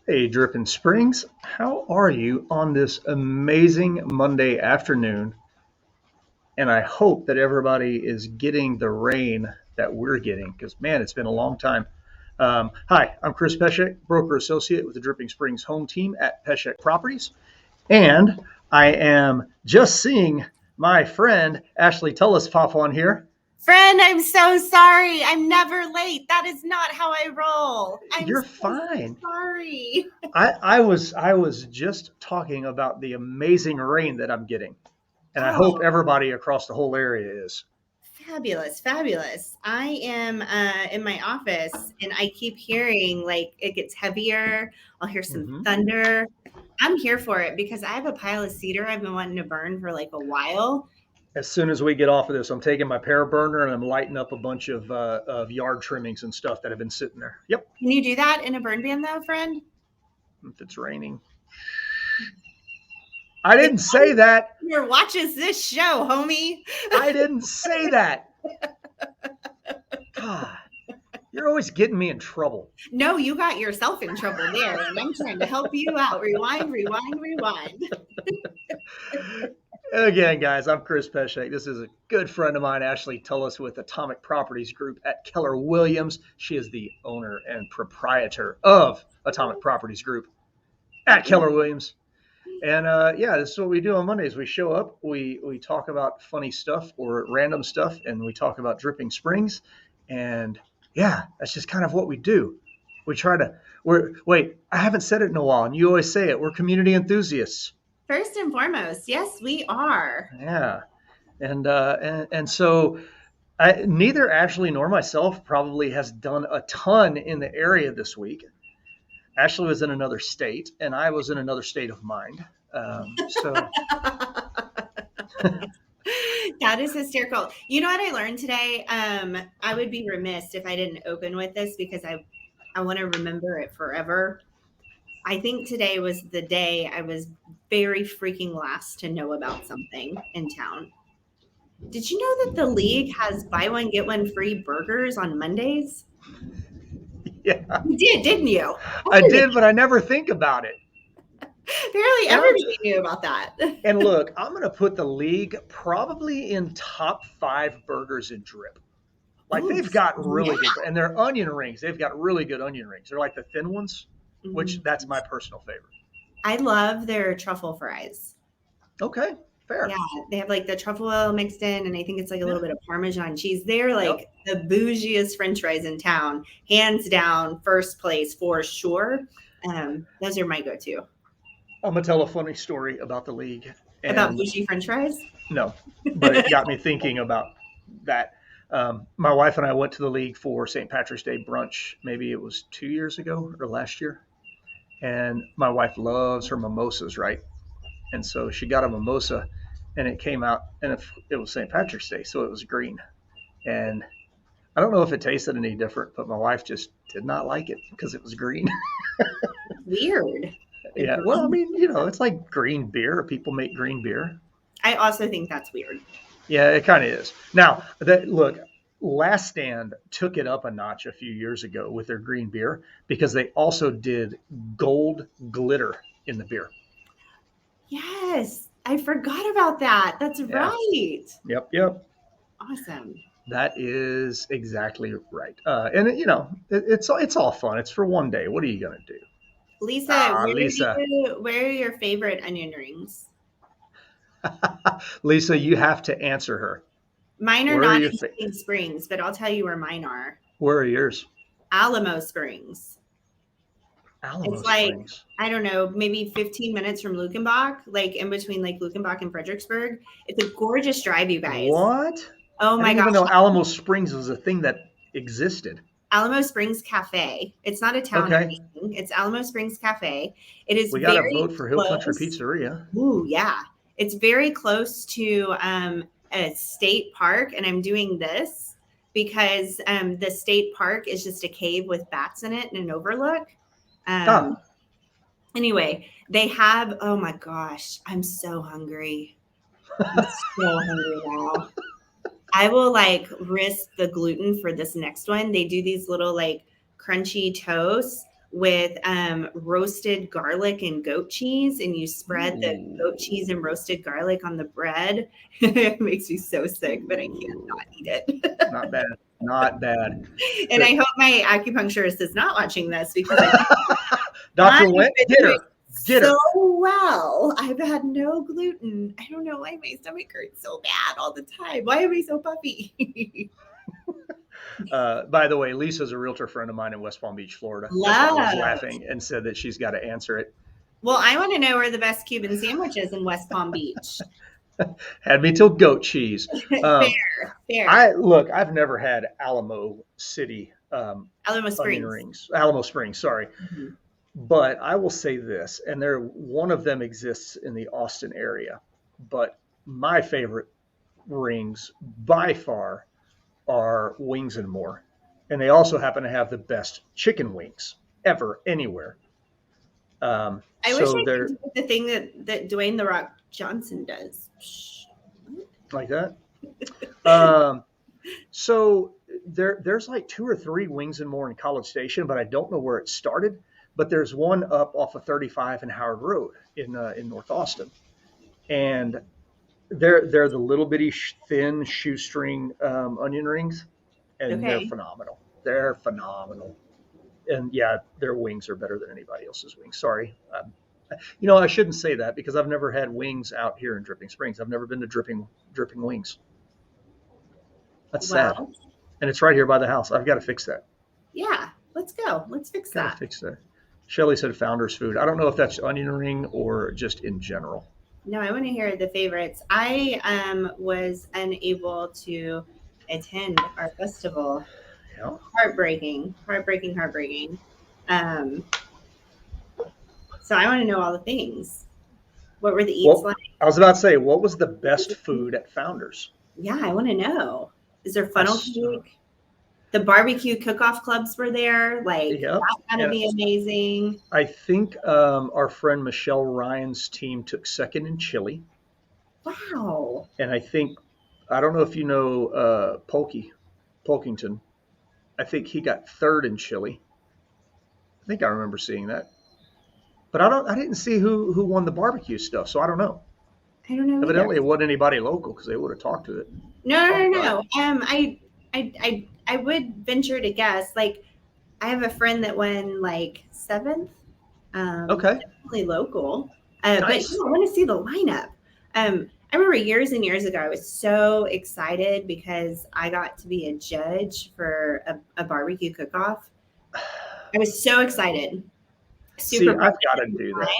Hey, Dripping Springs, how are you on this amazing Monday afternoon? And I hope that everybody is getting the rain that we're getting because, man, it's been a long time. Hi, I'm Chris Pesek, broker associate with the Dripping Springs home team at Pesek Properties. And I am just seeing my friend Ashley Tullis pop on here. Friend, I'm so sorry. I'm never late. That is not how I roll. I'm You're so fine. sorry. I was just talking about the amazing rain that I'm getting. And I hope Oh, everybody across the whole area is. fabulous, fabulous. I am in my office and I keep hearing like it gets heavier. I'll hear some Hmm. thunder. I'm here for it because I have a pile of cedar I've been wanting to burn for like a while. As soon as we get off of this, I'm taking my pear burner and I'm lighting up a bunch of yard trimmings and stuff that have been sitting there. Yep, Can you do that in a burn ban though, friend? if it's raining. I It's didn't say that. here watches this show, homie. I didn't say that. God, you're always getting me in trouble. No, you got yourself in trouble there, and I'm trying to help you out. Rewind, rewind, rewind. Again, guys, I'm Chris Pesek. This is a good friend of mine, Ashley Tullis, with Atomic Properties Group at Keller Williams. She is the owner and proprietor of Atomic Properties Group at Keller Williams. And yeah, this is what we do on Mondays. We show up, we talk about funny stuff or random stuff, and we talk about Dripping Springs. And yeah, that's just kind of what we do. We try to. I haven't said it in a while, and you always say it. We're community enthusiasts. First and foremost, yes, we are. Yeah, and so neither Ashley nor myself probably has done a ton in the area this week. Ashley was in another state, and I was in another state of mind. So That is hysterical. You know what I learned today? I would be remiss if I didn't open with this because I want to remember it forever. I think today was the day I was very freaking last to know about something in town. Did you know that the league has buy one get one free burgers on Mondays? yeah, You did, didn't you? I did, but I never think about it. Apparently, And I'm everybody knew about that. and look, I'm going to put the league probably in top 5 burgers in drip. Like Oh, they've got yeah. really good, and they're onion rings. They've got really good onion rings. They're like the thin ones, which Mhm. that's my personal favorite. I love their truffle fries. Okay, Yeah, fair. they have like the truffle oil mixed in, and I think it's like a Yeah. little bit of Parmesan cheese. They're Yep. like the bougiest French fries in town, hands down, first place for sure. Those are my go-to. I'm gonna tell a funny story about the league, About and bougie French fries. no, but it got me thinking about that. My wife and I went to the league for St. Patrick's Day brunch. Maybe it was 2 years ago or last year. And my wife loves her mimosas, right? And so she got a mimosa, and it came out, and it was St. Patrick's Day, so it was green. And I don't know if it tasted any different, but my wife just did not like it because it was green. Weird. A Yeah, well, I green. mean, it's like green beer. People make green beer. I also think that's weird. Yeah, it kind of is. Now, look, Last Stand took it up a notch a few years ago with their green beer because they also did gold glitter in the beer. Yes, I forgot about that. That's Yeah. right. Yep. Awesome. That is exactly right. And it's all fun. It's for one day. What are you gonna do? Lisa, Ah, Lisa. where are your favorite onion rings? Lisa, you have to answer her. Mine are Where are not your in Spring Springs, but I'll tell you where mine are. Where are yours? Alamo Springs. Alamo It's like, Springs. I don't know, maybe 15 minutes from Lukenbach, like in between like Lukenbach and Fredericksburg. It's a gorgeous drive, you guys. What? Oh I my didn't even gosh. know Alamo Springs was a thing that existed. Alamo Springs Cafe. It's not a town or Okay. anything. It's Alamo Springs Cafe. It is We got to very vote for Hill Country close. Pizzeria. Ooh, yeah. It's very close to a state park, and I'm doing this because the state park is just a cave with bats in it and an overlook. Um, Ah, anyway, they have, oh my gosh, I'm so hungry. I'm so hungry now. I will like risk the gluten for this next one. They do these little like crunchy toasts with roasted garlic and goat cheese, and you spread the Ooh. goat cheese and roasted garlic on the bread. It makes me so sick, but I can't not eat it. Not bad. Not bad. And I hope my acupuncturist is not watching this because Dr. I've Went, been get her. doing Get her. so well. I've had no gluten. I don't know why my stomach hurts so bad all the time. Why am I so puffy? By the way, Lisa's a realtor friend of mine in West Palm Beach, Florida. That's why I was Love. laughing and said that she's got to answer it. Well, I want to know where the best Cuban sandwich is in West Palm Beach. Had me till goat cheese. Fair. I've never had Alamo City Alamo onion Springs. rings. Alamo Springs, sorry. Mm-hmm. But I will say this, and one of them exists in the Austin area. But my favorite rings by far are Wings and More. And they also happen to have the best chicken wings ever, anywhere. I wish I could do the thing that Dwayne The Rock Johnson does. Like that. So there's like 2 or 3 Wings and More in College Station, but I don't know where it started. But there's one up off of 35 and Howard Road in North Austin, and they're the little bitty thin shoestring onion rings, and they're phenomenal. They're phenomenal, and yeah, their wings are better than anybody else's wings. Sorry, I shouldn't say that because I've never had wings out here in Dripping Springs. I've never been to Dripping Wings. That's sad, and it's right here by the house. I've got to fix that. Yeah, let's go. Let's fix that. Gotta fix that. Shelly said Founder's Food. I don't know if that's onion ring or just in general. No, I want to hear the favorites. I was unable to attend our festival. Yeah. Heartbreaking. So I want to know all the things. What were the eats like? I was about to say, what was the best food at Founders? Yeah, I want to know. Is there funnel cake? The barbecue cook-off clubs were there. Like, that's got to be amazing. I think our friend Michelle Ryan's team took second in chili. Wow. And I don't know if you know Polkington. I think he got third in chili. I think I remember seeing that. But I didn't see who won the barbecue stuff, so I don't know. I don't know. Evidently, it wasn't anybody local because they would have talked to it. No. I would venture to guess. Like, I have a friend that won like 7th. Okay. Definitely local. Nice. But I want to see the lineup. I remember years and years ago, I was so excited because I got to be a judge for a barbecue cook-off. I was so excited. I've got to do that.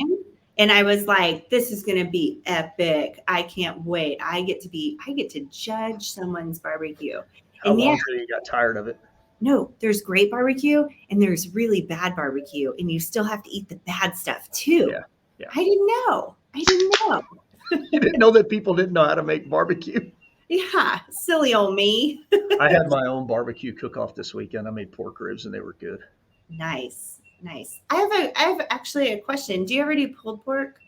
And I was like, this is going to be epic. I can't wait. I get to judge someone's barbecue. How long till you got tired of it? No, there's great barbecue and there's really bad barbecue, and you still have to eat the bad stuff too. Yeah. I didn't know. You didn't know that people didn't know how to make barbecue? Yeah, silly old me. I had my own barbecue cook-off this weekend. I made pork ribs and they were good. Nice. I have actually a question. Do you ever do pulled pork?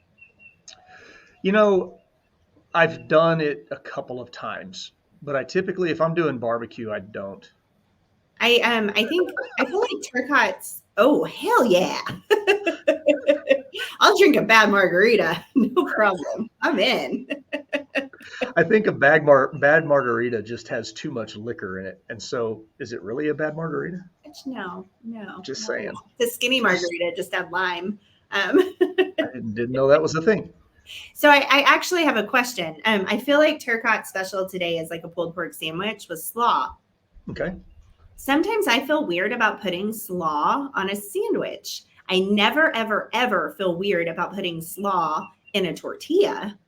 I've done it a couple of times, but I typically, if I'm doing barbecue, I don't. I feel like Turcotte's. Oh, hell yeah. I'll drink a bad margarita. No problem. I'm in. I think a bad margarita just has too much liquor in it. And so is it really a bad margarita? No. Just saying. The skinny margarita just had lime. I didn't know that was a thing. So I actually have a question. I feel like Turcotte's special today is like a pulled pork sandwich with slaw. Okay. Sometimes I feel weird about putting slaw on a sandwich. I never, ever, ever feel weird about putting slaw in a tortilla.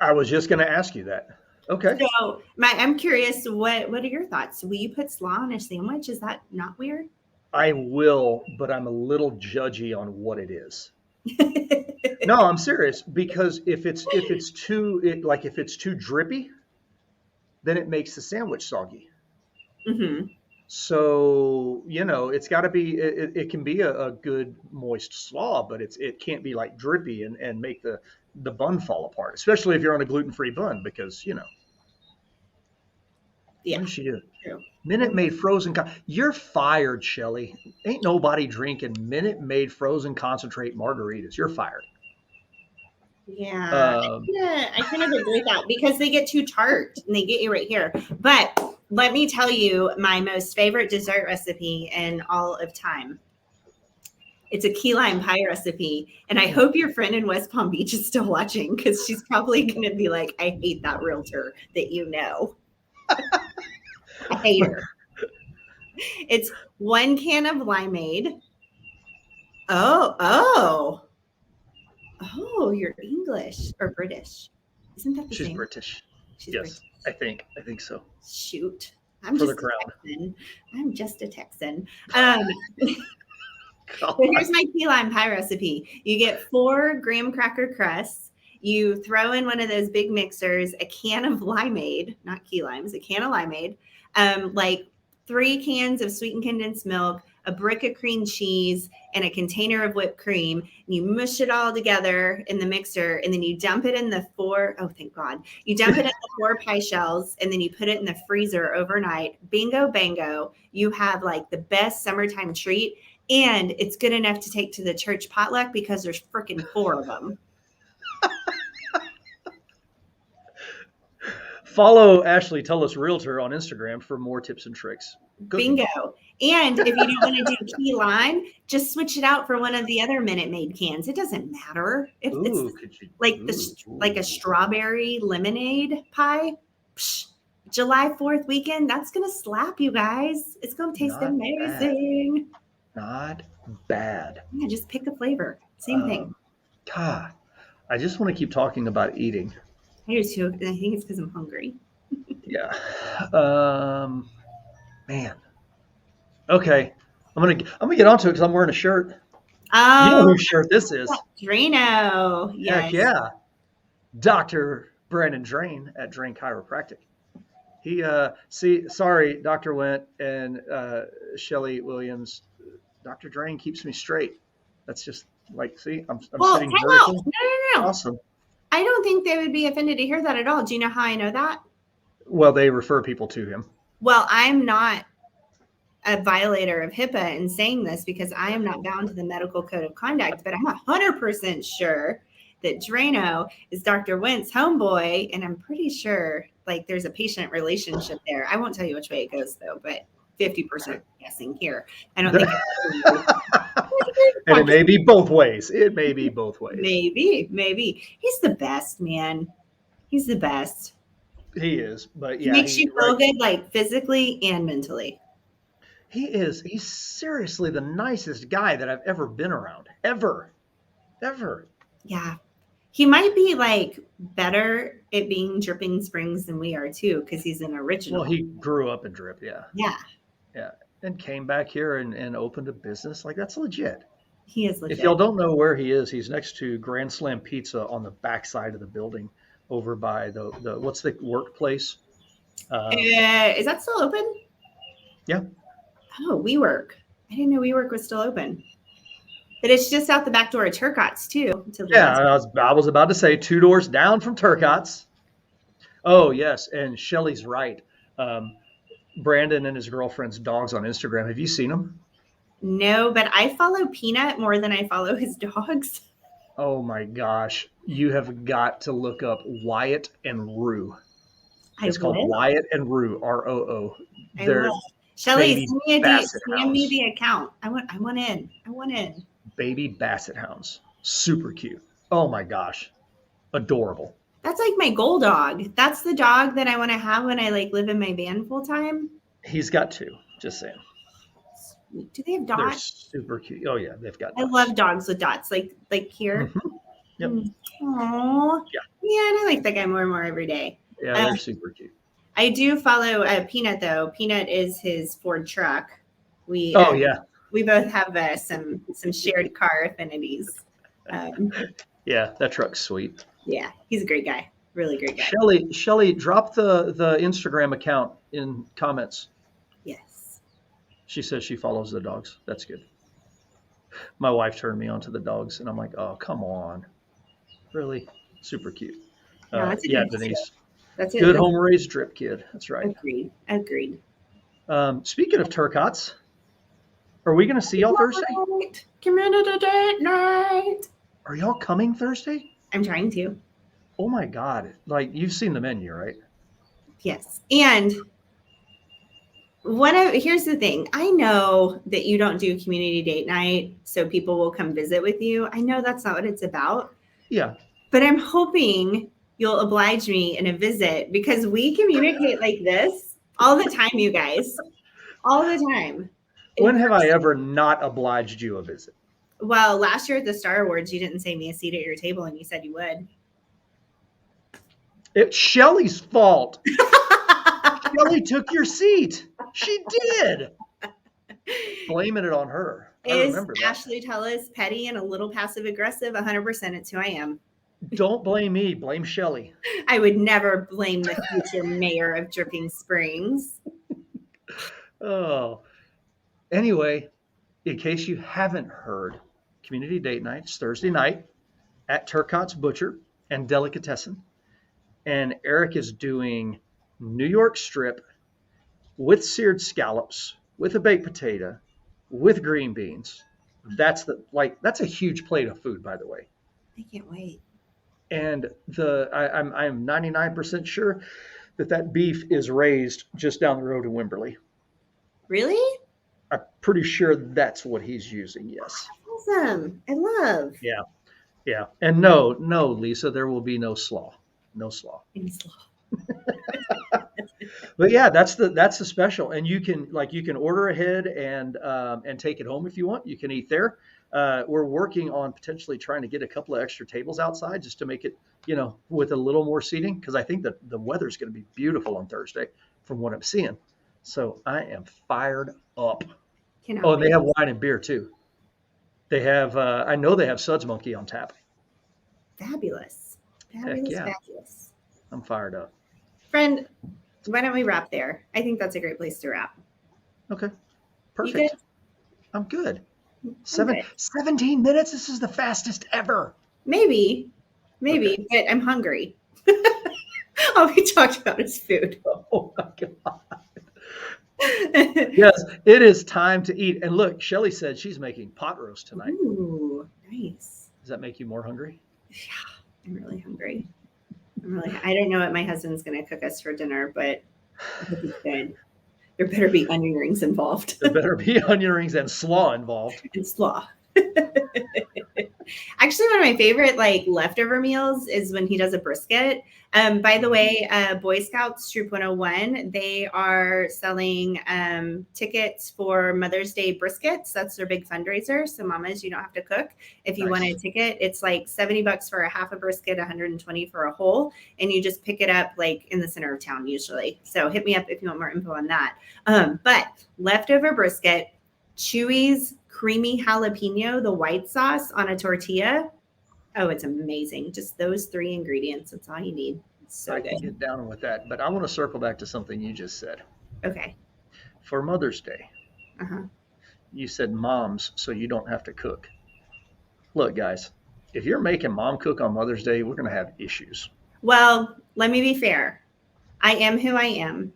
I was just going to ask you that. Okay. So I'm curious, what are your thoughts? Will you put slaw on a sandwich? Is that not weird? I will, but I'm a little judgy on what it is. No, I'm serious, because if it's too drippy, then it makes the sandwich soggy. Mm-hmm. So, it's got to be, it can be a good moist slaw, but it can't be like drippy and make the bun fall apart, especially if you're on a gluten-free bun, because, Yeah. What is she doing? true. Minute Maid frozen. You're fired, Shelly. Ain't nobody drinking Minute Maid frozen concentrate margaritas. You're fired. Yeah, Um, I kind of agree with that because they get too tart and they get you right here. But let me tell you my most favorite dessert recipe in all of time. It's a key lime pie recipe. And I hope your friend in West Palm Beach is still watching because she's probably going to be like, I hate that realtor that you know. I hate her. It's 1 can of limeade. Oh, you're English or British. Isn't that the she's same? British. She's British. Yes, I think so. Shoot. I'm For the just a crown. Texan. I'm just a Texan. God. So here's my key lime pie recipe. You get 4 graham cracker crusts. You throw in one of those big mixers, a can of limeade, not key limes, a can of limeade, like 3 cans of sweetened condensed milk, a brick of cream cheese, and a container of whipped cream. And you mush it all together in the mixer, and then you dump it in the 4, oh, thank God. You dump it in the 4 pie shells, and then you put it in the freezer overnight. Bingo, bango. You have like the best summertime treat. And it's good enough to take to the church potluck because there's freaking 4 of them. Follow Ashley Tullis Realtor on Instagram for more tips and tricks. Cooking. Bingo. And if you don't want to do key lime, just switch it out for one of the other Minute Maid cans. It doesn't matter. If it's Could you? like like a strawberry lemonade pie, July 4th weekend, that's going to slap you guys. It's going to taste amazing. Not bad. Yeah, just pick a flavor. Same thing. God, I just want to keep talking about eating. I do too. And I think it's because I'm hungry. Yeah. Man. Okay. I'm gonna get onto it because I'm wearing a shirt. Oh, You know whose shirt this is? Drano. Yes. Heck yeah. Dr. Brandon Drain at Drain Chiropractic. He sorry, Dr. Went and Shelly Williams. Dr. Drain keeps me straight. That's just like, see, I'm sitting vertically. No. Awesome. I don't think they would be offended to hear that at all. Do you know how I know that? Well, they refer people to him. Well, I'm not a violator of HIPAA in saying this because I am not bound to the medical code of conduct, but I'm 100% sure that Drano is Dr. Went's homeboy, and I'm pretty sure like there's a patient relationship there. I won't tell you which way it goes though, but 50% guessing here. I don't think and it may be both ways. Maybe. Maybe. He's the best, man. He's the best. He is, but yeah. He makes you feel good, like physically and mentally. He is. He's seriously the nicest guy that I've ever been around. Ever. Yeah. He might be like better at being Dripping Springs than we are too, because he's an original. Well, he grew up in Drip, yeah. Yeah. And came back here and opened a business. Like, that's legit. He is legit. If y'all don't know where he is, he's next to Grand Slam Pizza on the back side of the building over by the what's the workplace? Is that still open? Yeah. Oh, WeWork. I didn't know WeWork was still open. But it's just out the back door of Turcotte's too. Yeah, I was about to say 2 doors down from Turcotte's. Oh, yes. And Shelly's right. Brandon and his girlfriend's dogs on Instagram. Have you seen them? No, but I follow Peanut more than I follow his dogs. Oh my gosh. You have got to look up Wyatt and Rue. It's called Wyatt and Rue, ROO. They're Shelly, send me the account. I want in. Baby Basset Hounds. Super cute. Oh my gosh. Adorable. That's like my goal dog. That's the dog that I want to have when I like live in my van full time. He's got 2, just saying. Sweet. Do they have dots? They're super cute. Oh yeah, they've got dots. I love dogs with dots, like here. Mm-hmm. Yep. Aww. Yeah, and I like that guy more and more every day. Yeah, they're super cute. I do follow Peanut though. Peanut is his Ford truck. We both have some shared car affinities. Yeah, that truck's sweet. Yeah, he's a great guy. Really great guy. Shelly, drop the Instagram account in comments. Yes. She says she follows the dogs. That's good. My wife turned me on to the dogs, and I'm like, oh, come on. Really? Super cute. No, yeah, Denise. That's it. Good home raised Drip kid. That's right. Agreed. Speaking of Turcots, are we going to see y'all Thursday? Night. Community date night. Are y'all coming Thursday? I'm trying to. Oh my God. Like, you've seen the menu, right? Yes. And here's the thing. I know that you don't do community date night so people will come visit with you. I know that's not what it's about, Yeah. but I'm hoping you'll oblige me in a visit because we communicate like this all the time, you guys. All the time. When have I ever not obliged you a visit? Well, last year at the Star Awards, you didn't save me a seat at your table and you said you would. It's Shelly's fault. Shelly took your seat. She did. Blaming it on her. I remember that. Ashley Tellis petty and a little passive aggressive? 100%. It's who I am. Don't blame me. Blame Shelly. I would never blame the future mayor of Dripping Springs. Oh. Anyway, in case you haven't heard, community date night is Thursday night at Turcotte's Butcher and Delicatessen. And Eric is doing New York strip with seared scallops, with a baked potato, with green beans. That's a huge plate of food, by the way. I can't wait. And I'm 99% sure that beef is raised just down the road in Wimberley. Really? I'm pretty sure that's what he's using. Yes. Awesome. I love. Yeah. Yeah. And no, Lisa, there will be no slaw. No slaw. But yeah, that's the special, and you can order ahead and take it home if you want. You can eat there. We're working on potentially trying to get a couple of extra tables outside just to make it, with a little more seating, because I think that the weather's going to be beautiful on Thursday from what I'm seeing. So I am fired up. Oh, and they have wine and beer too. They have, I know they have Suds Monkey on tap. Fabulous. Fabulous. I'm fired up. Friend, why don't we wrap there? I think that's a great place to wrap. Okay. Perfect. I'm good. 17 minutes? This is the fastest ever. Maybe, okay. But I'm hungry. All we talked about is food. Oh my God. Yes, it is time to eat. And look, Shelly said she's making pot roast tonight. Ooh, nice. Does that make you more hungry? Yeah, I'm really hungry. I don't know what my husband's going to cook us for dinner, but I hope it's good. There better be onion rings involved. There better be onion rings and slaw involved. And slaw. Actually, one of my favorite leftover meals is when he does a brisket. By the way, Boy Scouts Troop 101, they are selling tickets for Mother's Day briskets. That's their big fundraiser. So mamas, you don't have to cook. If you want a ticket, it's like $70 for a half a brisket, $120 for a whole. And you just pick it up in the center of town usually. So hit me up if you want more info on that. But leftover brisket, Chewy's creamy jalapeno, the white sauce on a tortilla. Oh, it's amazing. Just those 3 ingredients. That's all you need. It's so good. I can get down with that, but I want to circle back to something you just said. Okay. For Mother's Day, you said moms, so you don't have to cook. Look, guys, if you're making mom cook on Mother's Day, we're going to have issues. Well, let me be fair. I am who I am.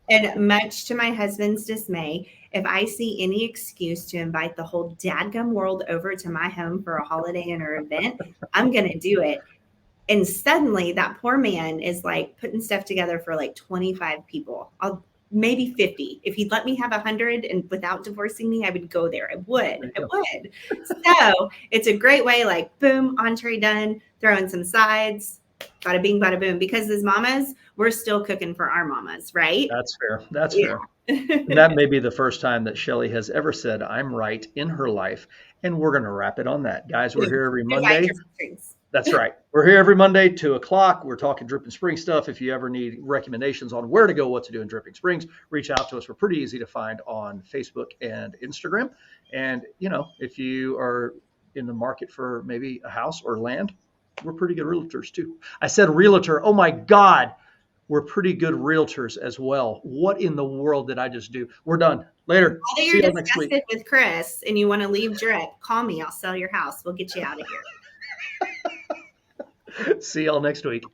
And much to my husband's dismay, if I see any excuse to invite the whole dadgum world over to my home for a holiday or event, I'm going to do it. And suddenly that poor man is putting stuff together for 25 people. Maybe 50. If he'd let me have 100 and without divorcing me, I would go there. I would. So it's a great way, boom, entree done, throw in some sides. Bada bing, bada boom. Because as mamas, we're still cooking for our mamas, right? That's fair. Fair. And that may be the first time that Shelly has ever said, I'm right in her life. And we're going to wrap it on that. Guys, we're here every Monday. That's right. We're here every Monday, 2:00. We're talking Dripping Springs stuff. If you ever need recommendations on where to go, what to do in Dripping Springs, reach out to us. We're pretty easy to find on Facebook and Instagram. And, if you are in the market for maybe a house or land, we're pretty good realtors too. I said realtor. Oh my God. We're pretty good realtors as well. What in the world did I just do? We're done. Later. Although you're disgusted with Chris and you want to leave Drip, call me. I'll sell your house. We'll get you out of here. See y'all next week.